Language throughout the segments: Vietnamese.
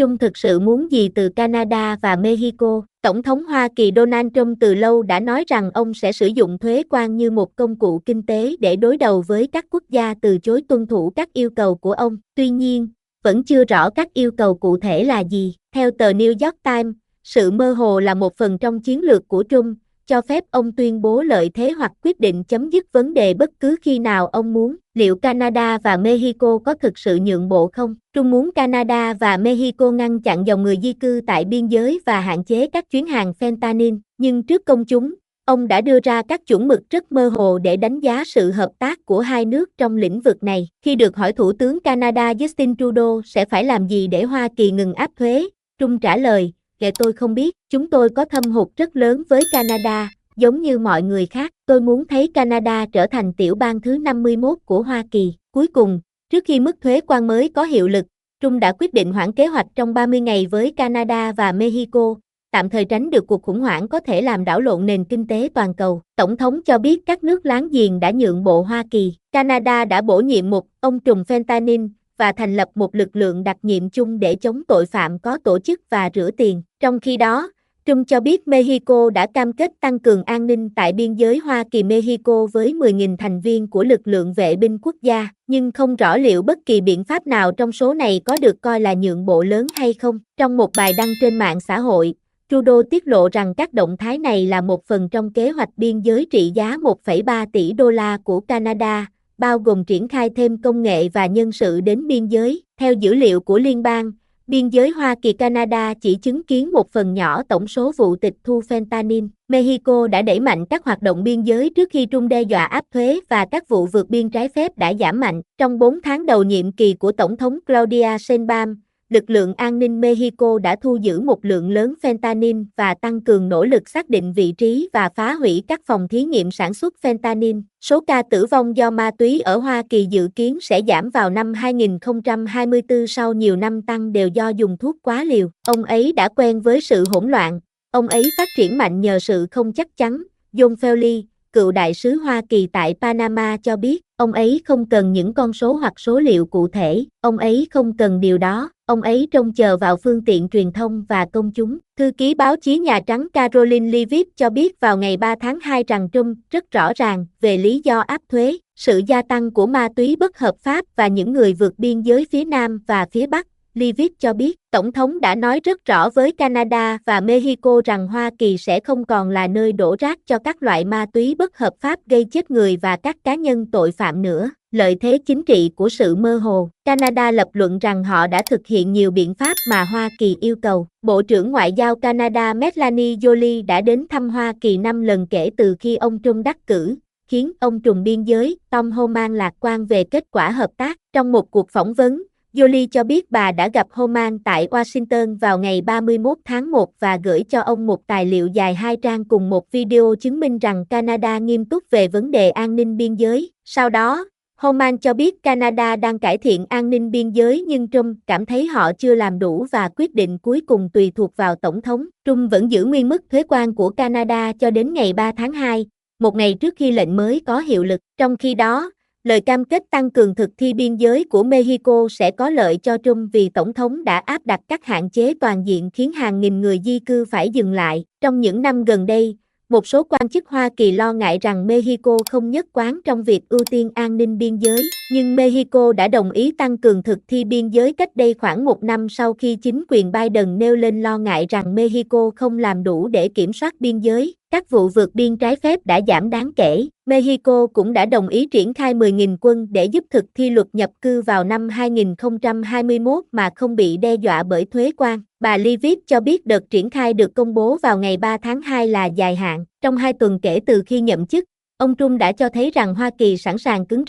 Trung thực sự muốn gì từ Canada và Mexico? Tổng thống Hoa Kỳ Donald Trump từ lâu đã nói rằng ông sẽ sử dụng thuế quan như một công cụ kinh tế để đối đầu với các quốc gia từ chối tuân thủ các yêu cầu của ông. Tuy nhiên, vẫn chưa rõ các yêu cầu cụ thể là gì. Theo tờ New York Times, sự mơ hồ là một phần trong chiến lược của Trump, cho phép ông tuyên bố lợi thế hoặc quyết định chấm dứt vấn đề bất cứ khi nào ông muốn. Liệu Canada và Mexico có thực sự nhượng bộ không? Trump muốn Canada và Mexico ngăn chặn dòng người di cư tại biên giới và hạn chế các chuyến hàng fentanyl, nhưng trước công chúng, ông đã đưa ra các chuẩn mực rất mơ hồ để đánh giá sự hợp tác của hai nước trong lĩnh vực này. Khi được hỏi Thủ tướng Canada Justin Trudeau sẽ phải làm gì để Hoa Kỳ ngừng áp thuế, Trump trả lời, tôi không biết, chúng tôi có thâm hụt rất lớn với Canada, giống như mọi người khác, tôi muốn thấy Canada trở thành tiểu bang thứ 51 của Hoa Kỳ. Cuối cùng, trước khi mức thuế quan mới có hiệu lực, Trump đã quyết định hoãn kế hoạch trong 30 ngày với Canada và Mexico, tạm thời tránh được cuộc khủng hoảng có thể làm đảo lộn nền kinh tế toàn cầu. Tổng thống cho biết các nước láng giềng đã nhượng bộ Hoa Kỳ. Canada đã bổ nhiệm một ông trùm fentanyl và thành lập một lực lượng đặc nhiệm chung để chống tội phạm có tổ chức và rửa tiền. Trong khi đó, Trump cho biết Mexico đã cam kết tăng cường an ninh tại biên giới Hoa Kỳ-Mexico với 10.000 thành viên của lực lượng vệ binh quốc gia, nhưng không rõ liệu bất kỳ biện pháp nào trong số này có được coi là nhượng bộ lớn hay không. Trong một bài đăng trên mạng xã hội, Trudeau tiết lộ rằng các động thái này là một phần trong kế hoạch biên giới trị giá 1,3 tỷ đô la của Canada, bao gồm triển khai thêm công nghệ và nhân sự đến biên giới. Theo dữ liệu của liên bang, biên giới Hoa Kỳ-Canada chỉ chứng kiến một phần nhỏ tổng số vụ tịch thu fentanyl. Mexico đã đẩy mạnh các hoạt động biên giới trước khi Trump đe dọa áp thuế và các vụ vượt biên trái phép đã giảm mạnh. Trong 4 tháng đầu nhiệm kỳ của Tổng thống Claudia Sheinbaum, lực lượng an ninh Mexico đã thu giữ một lượng lớn fentanyl và tăng cường nỗ lực xác định vị trí và phá hủy các phòng thí nghiệm sản xuất fentanyl. Số ca tử vong do ma túy ở Hoa Kỳ dự kiến sẽ giảm vào năm 2024 sau nhiều năm tăng đều do dùng thuốc quá liều. Ông ấy đã quen với sự hỗn loạn, ông ấy phát triển mạnh nhờ sự không chắc chắn. John Feley, cựu đại sứ Hoa Kỳ tại Panama cho biết, ông ấy không cần những con số hoặc số liệu cụ thể, ông ấy không cần điều đó, ông ấy trông chờ vào phương tiện truyền thông và công chúng. Thư ký báo chí Nhà Trắng Caroline Leavitt cho biết vào ngày 3 tháng 2 rằng Trump rất rõ ràng về lý do áp thuế, sự gia tăng của ma túy bất hợp pháp và những người vượt biên giới phía Nam và phía Bắc. Leavitt cho biết, Tổng thống đã nói rất rõ với Canada và Mexico rằng Hoa Kỳ sẽ không còn là nơi đổ rác cho các loại ma túy bất hợp pháp gây chết người và các cá nhân tội phạm nữa. Lợi thế chính trị của sự mơ hồ. Canada lập luận rằng họ đã thực hiện nhiều biện pháp mà Hoa Kỳ yêu cầu. Bộ trưởng Ngoại giao Canada Melanie Joly đã đến thăm Hoa Kỳ 5 lần kể từ khi ông Trump đắc cử, khiến ông trùm biên giới Tom Homan lạc quan về kết quả hợp tác. Trong một cuộc phỏng vấn, Joly cho biết bà đã gặp Homan tại Washington vào ngày 31 tháng 1 và gửi cho ông một tài liệu dài 2 trang cùng một video chứng minh rằng Canada nghiêm túc về vấn đề an ninh biên giới. Sau đó, Homan cho biết Canada đang cải thiện an ninh biên giới nhưng Trump cảm thấy họ chưa làm đủ và quyết định cuối cùng tùy thuộc vào Tổng thống. Trump vẫn giữ nguyên mức thuế quan của Canada cho đến ngày 3 tháng 2, một ngày trước khi lệnh mới có hiệu lực. Trong khi đó, lời cam kết tăng cường thực thi biên giới của Mexico sẽ có lợi cho Trump vì Tổng thống đã áp đặt các hạn chế toàn diện khiến hàng nghìn người di cư phải dừng lại. Trong những năm gần đây, một số quan chức Hoa Kỳ lo ngại rằng Mexico không nhất quán trong việc ưu tiên an ninh biên giới, nhưng Mexico đã đồng ý tăng cường thực thi biên giới cách đây khoảng 1 năm sau khi chính quyền Biden nêu lên lo ngại rằng Mexico không làm đủ để kiểm soát biên giới. Các vụ vượt biên trái phép đã giảm đáng kể. Mexico cũng đã đồng ý triển khai 10.000 quân để giúp thực thi luật nhập cư vào năm 2021 mà không bị đe dọa bởi thuế quan. Bà Leavitt cho biết đợt triển khai được công bố vào ngày 3 tháng 2 là dài hạn. Trong 2 tuần kể từ khi nhậm chức, ông Trump đã cho thấy rằng Hoa Kỳ sẵn sàng cứng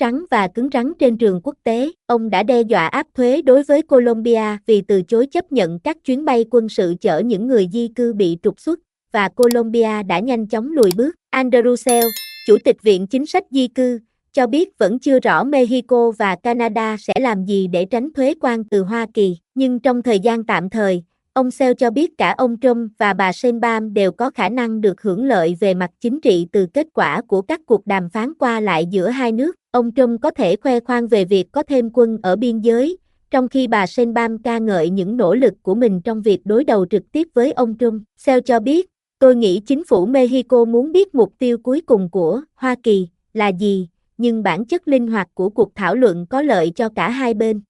rắn trên trường quốc tế. Ông đã đe dọa áp thuế đối với Colombia vì từ chối chấp nhận các chuyến bay quân sự chở những người di cư bị trục xuất, và Colombia đã nhanh chóng lùi bước. Andrew Sell, Chủ tịch Viện Chính sách Di cư, cho biết vẫn chưa rõ Mexico và Canada sẽ làm gì để tránh thuế quan từ Hoa Kỳ, nhưng trong thời gian tạm thời, ông Sell cho biết cả ông Trump và bà Sheinbaum đều có khả năng được hưởng lợi về mặt chính trị từ kết quả của các cuộc đàm phán qua lại giữa hai nước. Ông Trump có thể khoe khoang về việc có thêm quân ở biên giới, trong khi bà Sheinbaum ca ngợi những nỗ lực của mình trong việc đối đầu trực tiếp với ông Trump. Seo cho biết, tôi nghĩ chính phủ Mexico muốn biết mục tiêu cuối cùng của Hoa Kỳ là gì, nhưng bản chất linh hoạt của cuộc thảo luận có lợi cho cả hai bên.